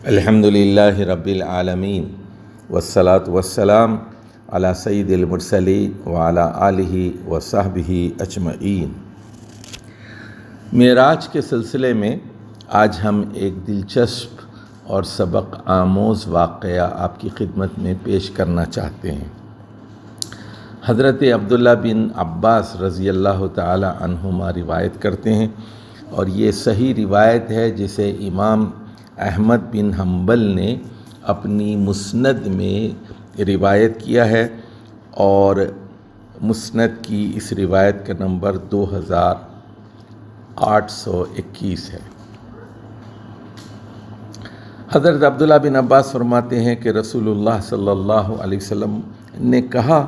الحمدللہ رب العالمین والصلاة والسلام علی سید المرسلین وعلی آلہ وصحبہ اجمعین۔ معراج کے سلسلے میں آج ہم ایک دلچسپ اور سبق آموز واقعہ آپ کی خدمت میں پیش کرنا چاہتے ہیں۔ حضرت عبداللہ بن عباس رضی اللہ تعالی عنہما روایت کرتے ہیں، اور یہ صحیح روایت ہے جسے امام احمد بن حنبل نے اپنی مسند میں روایت کیا ہے، اور مسند کی اس روایت کا نمبر 2821 ہے۔ حضرت عبداللہ بن عباس فرماتے ہیں کہ رسول اللہ صلی اللہ علیہ وسلم نے کہا،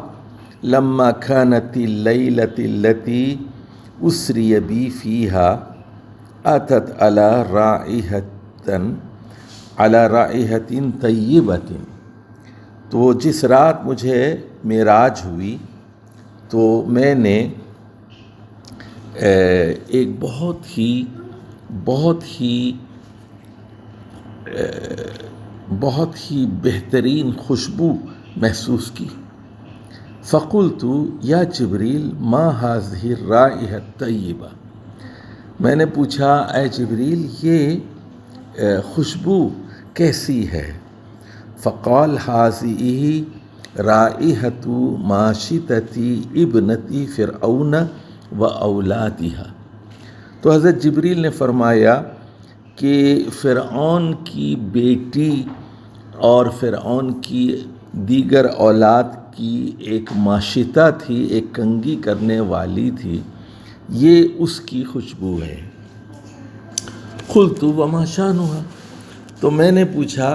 لما كانت اللیلۃ التي اسری بی فیہا اتت علی رائحۃ طیبۃ، تو جس رات مجھے معراج ہوئی تو میں نے ایک بہت ہی بہترین خوشبو محسوس کی۔ فقلت یا جبریل ما هذه الرائحۃ الطیبہ، میں نے پوچھا اے جبریل یہ خوشبو کیسی ہے؟ فقال هذه رائحۃ ماشطۃ ابنۃ فرعون و اولادها، تو حضرت جبریل نے فرمایا کہ فرعون کی بیٹی اور فرعون کی دیگر اولاد کی ایک ماشطہ تھی، ایک کنگھی کرنے والی تھی، یہ اس کی خوشبو ہے۔ قلت وما شانها، تو میں نے پوچھا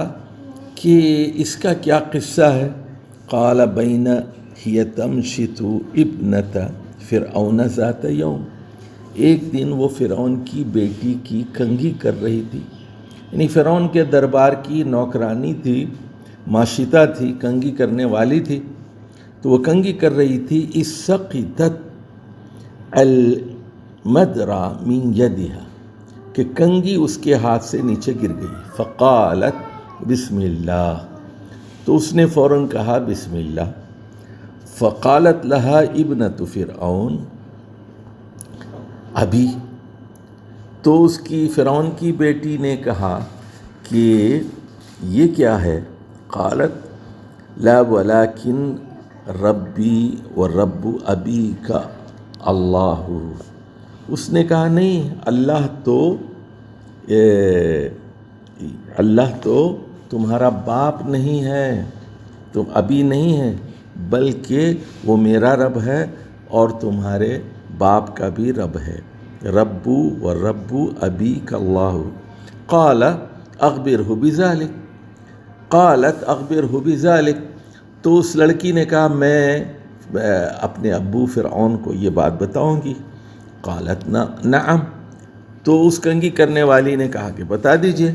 کہ اس کا کیا قصہ ہے؟ قال بین ہی تمشط ابنۃ فرعون ذات یوم، ایک دن وہ فرعون کی بیٹی کی کنگھی کر رہی تھی، یعنی فرعون کے دربار کی نوکرانی تھی، ماشطہ تھی، کنگھی کرنے والی تھی، تو وہ کنگھی کر رہی تھی۔ اس سقطت المدرا من یدہا، کہ کنگھی اس کے ہاتھ سے نیچے گر گئی۔ فقالت بسم اللہ، تو اس نے فوراً کہا بسم اللہ۔ فقالت لہا ابنۃ فرعون ابھی، تو اس کی فرعون کی بیٹی نے کہا کہ یہ کیا ہے؟ قالت لا ولکن ربی و رب ابی کا اللہ، اس نے کہا نہیں، اللہ تو تمہارا باپ نہیں ہے، تم ابھی نہیں ہے، بلکہ وہ میرا رب ہے اور تمہارے باپ کا بھی رب ہے، رب و رب ابی کا اللہ۔ قال اخبرہ بذلک، قالت اخبرہ بذلک، تو اس لڑکی نے کہا میں اپنے ابو فرعون کو یہ بات بتاؤں گی۔ قالت نعم، تو اس کنگھی کرنے والی نے کہا کہ بتا دیجئے۔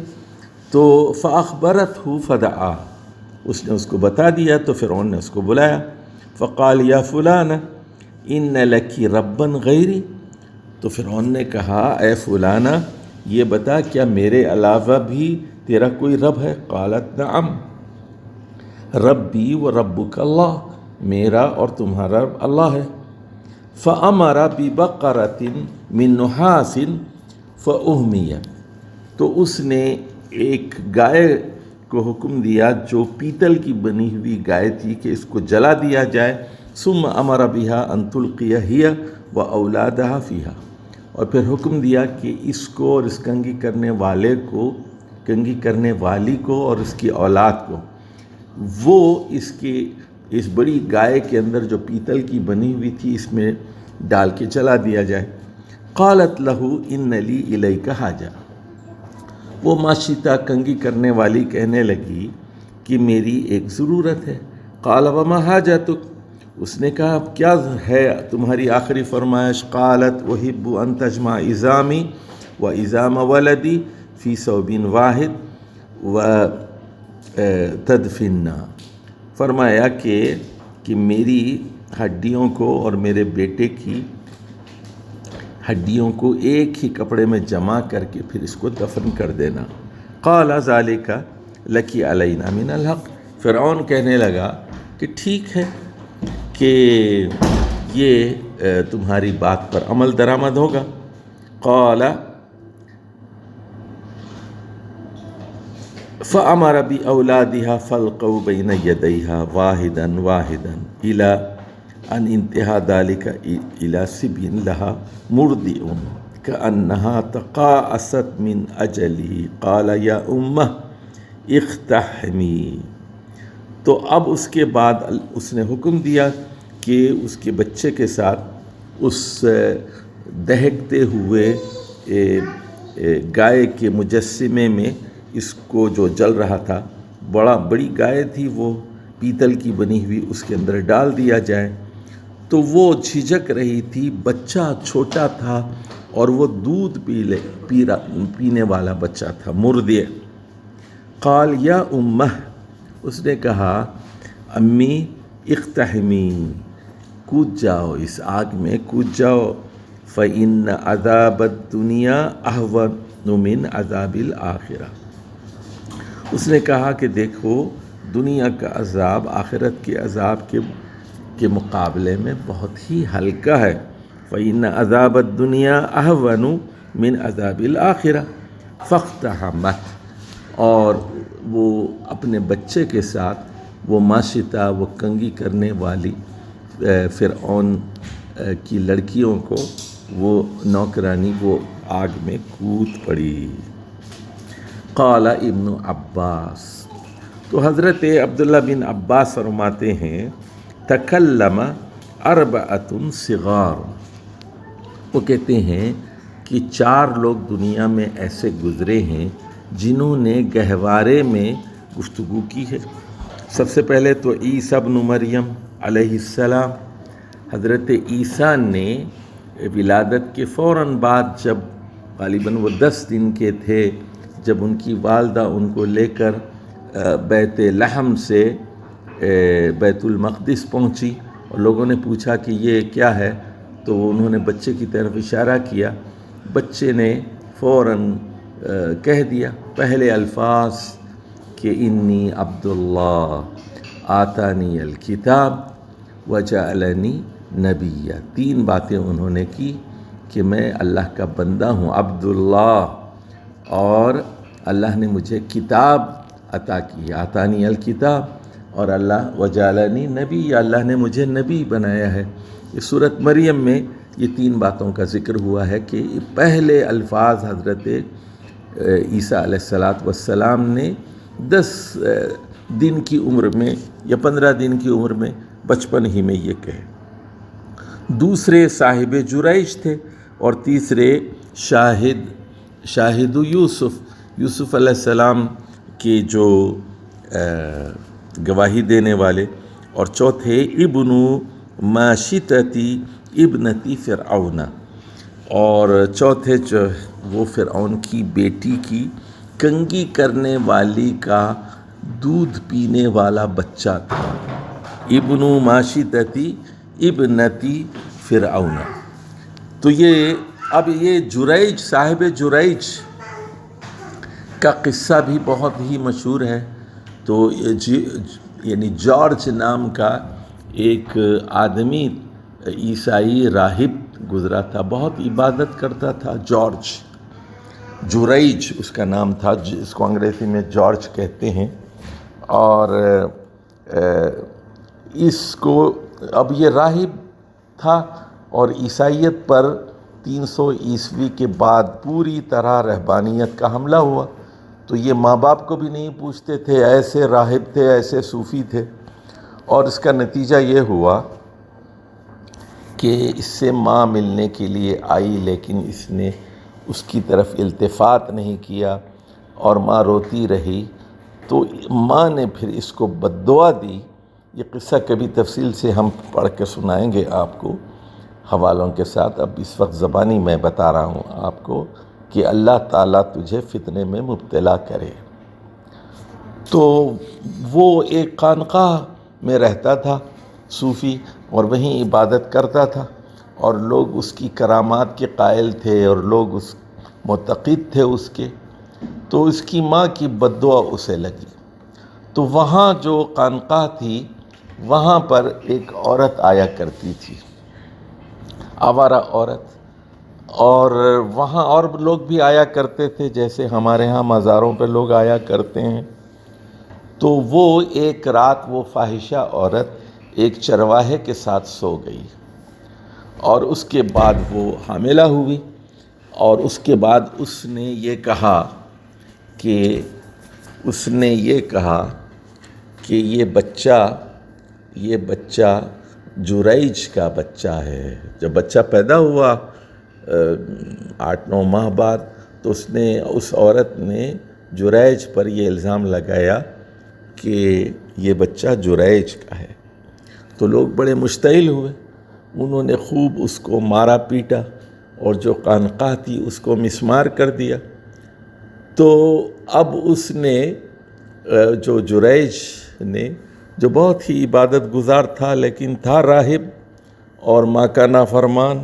تو فاخبرتہ فدعا، اس نے اس کو بتا دیا تو فرعون نے اس کو بلایا۔ فقال یا فلانہ ان لکی ربا غیری، تو فرعون نے کہا اے فلانہ یہ بتا کیا میرے علاوہ بھی تیرا کوئی رب ہے؟ قالت نعم ربی و ربک اللہ، میرا اور تمہارا رب اللہ ہے۔ فأمر ببقرۃ من نحاس فأہمیت، تو اس نے ایک گائے کو حکم دیا جو پیتل کی بنی ہوئی گائے تھی کہ اس کو جلا دیا جائے۔ ثم امر بها ان تلقی ہی و اولادها فیہا، اور پھر حکم دیا کہ اس کو اور اس کنگھی کرنے والے کو، کنگھی کرنے والی کو اور اس کی اولاد کو، وہ اس بڑی گائے کے اندر جو پیتل کی بنی ہوئی تھی اس میں ڈال کے چلا دیا جائے۔ قالت لہو ان لی الیک حاجہ، وہ ماشطہ کنگھی کرنے والی کہنے لگی کہ میری ایک ضرورت ہے۔ قال وما حاجتک، اس نے کہا اب کیا ہے تمہاری آخری فرمائش؟ قالت احب ان تجمع عظامی و عظام ولدی فی ثوب واحد و تدفننا، فرمایا کہ میری ہڈیوں کو اور میرے بیٹے کی ہڈیوں کو ایک ہی کپڑے میں جمع کر کے پھر اس کو دفن کر دینا۔ قال ذالک لکی علینا من الحق، فرعون کہنے لگا کہ ٹھیک ہے کہ یہ تمہاری بات پر عمل درآمد ہوگا۔ قال فأمر بأولادها فالقوا بين يديها واحدا واحدا إلى أن انتهى ذلك إلى سبي لها مرضع كأنها تقاعست من أجله قال يا أمه اقتحمی۔ تو اب اس کے بعد اس نے حکم دیا کہ اس کے بچے کے ساتھ اس دہکتے ہوئے گائے کے مجسمے میں اس کو جو جل رہا تھا، بڑی گائے تھی وہ پیتل کی بنی ہوئی، اس کے اندر ڈال دیا جائے۔ تو وہ جھجک رہی تھی، بچہ چھوٹا تھا اور وہ دودھ پینے والا بچہ تھا، مرضع۔ قال یا امہ، اس نے کہا امی اقتحمی، کود جاؤ، اس آگ میں کود جاؤ، فإن عذاب الدنیا اہون من عذاب الآخرہ۔ اس نے کہا کہ دیکھو دنیا کا عذاب آخرت کے عذاب کے مقابلے میں بہت ہی ہلکا ہے۔ فإن عذاب الدنیا اہون من عذاب الآخرہ فاقتحمت، اور وہ اپنے بچے کے ساتھ وہ ماشطہ، وہ کنگھی کرنے والی فرعون کی لڑکیوں کو، وہ نوکرانی، وہ آگ میں کود پڑی۔ قال ابن عباس، تو حضرت عبداللہ بن عباس فرماتے ہیں تکلم اربعۃ صغار، وہ کہتے ہیں کہ 4 لوگ دنیا میں ایسے گزرے ہیں جنہوں نے گہوارے میں گفتگو کی ہے۔ سب سے پہلے تو عیسیٰ ابن مریم علیہ السلام، حضرت عیسیٰ نے ولادت کے فوراً بعد، جب غالباً وہ 10 دن کے تھے، جب ان کی والدہ ان کو لے کر بیت لحم سے بیت المقدس پہنچی اور لوگوں نے پوچھا کہ یہ کیا ہے، تو انہوں نے بچے کی طرف اشارہ کیا، بچے نے فوراً کہہ دیا پہلے الفاظ کہ انی عبداللہ آتانی الکتاب وجعلنی نبیہ، 3 باتیں انہوں نے کی کہ میں اللہ کا بندہ ہوں، عبداللہ، اور اللہ نے مجھے کتاب عطا کی، آتانی الکتاب، اور اللہ وجعلنی نبی، اللہ نے مجھے نبی بنایا ہے۔ اس سورۃ مریم میں یہ 3 باتوں کا ذکر ہوا ہے کہ پہلے الفاظ حضرت عیسیٰ علیہ السلام نے 10 دن کی عمر میں یا 15 دن کی عمر میں، بچپن ہی میں یہ کہے۔ دوسرے صاحب جریج تھے، اور تیسرے شاہد یوسف علیہ السلام کی جو گواہی دینے والے، اور چوتھے ابن ماشطتی ابنتی فرعون، اور چوتھے جو وہ فرعون کی بیٹی کی کنگھی کرنے والی کا دودھ پینے والا بچہ تھا، ابن ماشطتی ابنتی فرعون۔ تو اب یہ جریج، صاحب جریج کا قصہ بھی بہت ہی مشہور ہے۔ تو یعنی جارج نام کا ایک آدمی عیسائی راہب گزرا تھا، بہت عبادت کرتا تھا، جریج اس کا نام تھا، جس کو انگریزی میں جارج کہتے ہیں۔ اور اس کو اب یہ راہب تھا، اور عیسائیت پر 300 عیسوی کے بعد پوری طرح رہبانیت کا حملہ ہوا، تو یہ ماں باپ کو بھی نہیں پوچھتے تھے، ایسے راہب تھے، ایسے صوفی تھے، اور اس کا نتیجہ یہ ہوا کہ اس سے ماں ملنے کے لیے آئی، لیکن اس نے اس کی طرف التفات نہیں کیا اور ماں روتی رہی، تو ماں نے پھر اس کو بد دعا دی۔ یہ قصہ کبھی تفصیل سے ہم پڑھ کے سنائیں گے آپ کو حوالوں کے ساتھ، اب اس وقت زبانی میں بتا رہا ہوں آپ کو کہ اللہ تعالیٰ تجھے فتنے میں مبتلا کرے۔ تو وہ ایک خانقاہ میں رہتا تھا صوفی، اور وہیں عبادت کرتا تھا، اور لوگ اس کی کرامات کے قائل تھے، اور لوگ معتقد تھے اس کے۔ تو اس کی ماں کی بد دعا اسے لگی، تو وہاں جو خانقاہ تھی وہاں پر ایک عورت آیا کرتی تھی، آوارہ عورت، اور وہاں اور لوگ بھی آیا کرتے تھے جیسے ہمارے ہاں مزاروں پہ لوگ آیا کرتے ہیں۔ تو وہ ایک رات وہ فاحشہ عورت ایک چرواہے کے ساتھ سو گئی، اور اس کے بعد وہ حاملہ ہوئی، اور اس کے بعد اس نے یہ کہا کہ یہ بچہ جریج کا بچہ ہے۔ جب بچہ پیدا ہوا 8-9 ماہ بعد، تو اس عورت نے جریج پر یہ الزام لگایا کہ یہ بچہ جریج کا ہے۔ تو لوگ بڑے مشتعل ہوئے، انہوں نے خوب اس کو مارا پیٹا، اور جو خانقاہ تھی اس کو مسمار کر دیا۔ تو اب اس نے جو جریج نے، جو بہت ہی عبادت گزار تھا لیکن تھا راہب اور ماں کا نافرمان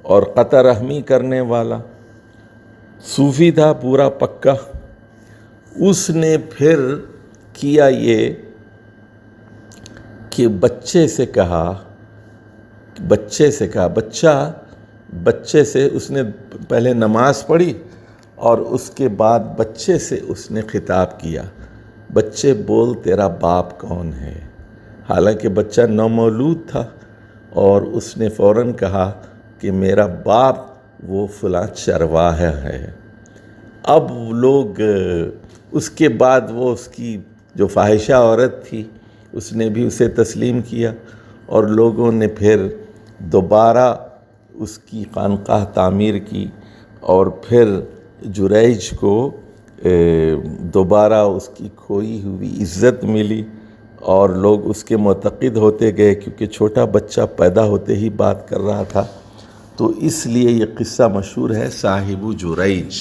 اور قطع رحمی کرنے والا، صوفی تھا پورا پکا، اس نے پھر کیا یہ کہ بچے سے اس نے پہلے نماز پڑھی، اور اس کے بعد بچے سے اس نے خطاب کیا، بچے بول تیرا باپ کون ہے؟ حالانکہ بچہ نومولود تھا، اور اس نے فوراً کہا کہ میرا باپ وہ فلاں چرواہا ہے۔ اب لوگ اس کے بعد وہ اس کی جو فاحشہ عورت تھی اس نے بھی اسے تسلیم کیا، اور لوگوں نے پھر دوبارہ اس کی خانقاہ تعمیر کی، اور پھر جریج کو دوبارہ اس کی کھوئی ہوئی عزت ملی، اور لوگ اس کے معتقد ہوتے گئے، کیونکہ چھوٹا بچہ پیدا ہوتے ہی بات کر رہا تھا۔ تو اس لیے یہ قصہ مشہور ہے صاحب جریج۔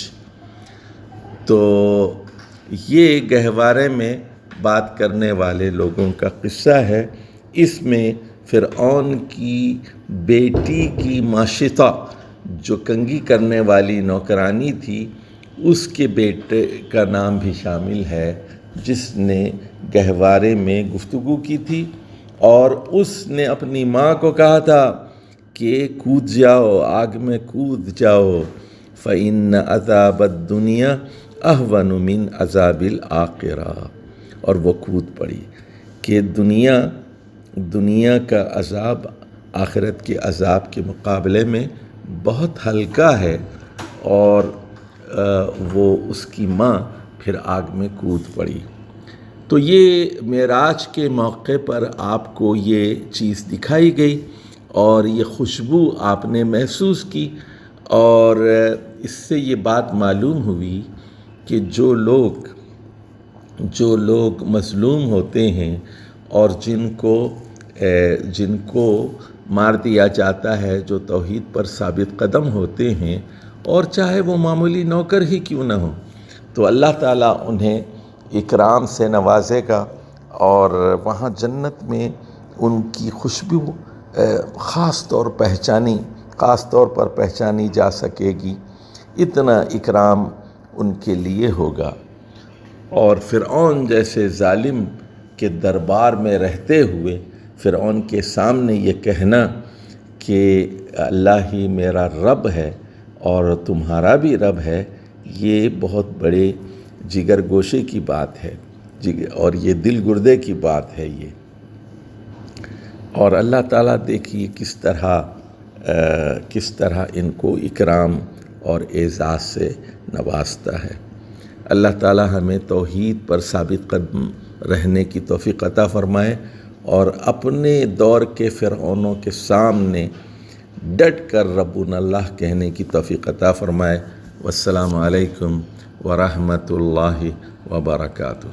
تو یہ گہوارے میں بات کرنے والے لوگوں کا قصہ ہے۔ اس میں فرعون کی بیٹی کی ماشطہ، جو کنگھی کرنے والی نوکرانی تھی، اس کے بیٹے کا نام بھی شامل ہے، جس نے گہوارے میں گفتگو کی تھی، اور اس نے اپنی ماں کو کہا تھا کہ کود جاؤ، آگ میں کود جاؤ، فَإِنَّ عَذَابَ الدُّنْيَا أَهْوَنُ مِنْ عَذَابِ الْآخِرَةِ، اور وہ کود پڑی کہ دنیا کا عذاب آخرت کے عذاب کے مقابلے میں بہت ہلکا ہے، اور وہ اس کی ماں پھر آگ میں کود پڑی۔ تو یہ معراج کے موقع پر آپ کو یہ چیز دکھائی گئی، اور یہ خوشبو آپ نے محسوس کی، اور اس سے یہ بات معلوم ہوئی کہ جو لوگ مظلوم ہوتے ہیں اور جن کو مار دیا جاتا ہے، جو توحید پر ثابت قدم ہوتے ہیں، اور چاہے وہ معمولی نوکر ہی کیوں نہ ہو، تو اللہ تعالیٰ انہیں اکرام سے نوازے گا، اور وہاں جنت میں ان کی خوشبو خاص طور پر پہچانی جا سکے گی، اتنا اکرام ان کے لیے ہوگا۔ اور فرعون جیسے ظالم کے دربار میں رہتے ہوئے فرعون کے سامنے یہ کہنا کہ اللہ ہی میرا رب ہے اور تمہارا بھی رب ہے، یہ بہت بڑے جگر گوشے کی بات ہے، اور یہ دل گردے کی بات ہے یہ۔ اور اللہ تعالیٰ دیکھیے کس طرح ان کو اکرام اور اعزاز سے نوازتا ہے۔ اللہ تعالیٰ ہمیں توحید پر ثابت قدم رہنے کی توفیق عطا فرمائے، اور اپنے دور کے فرعونوں کے سامنے ڈٹ کر ربنا اللہ کہنے کی توفیق عطا فرمائے۔ والسلام علیکم ورحمۃ اللہ وبرکاتہ۔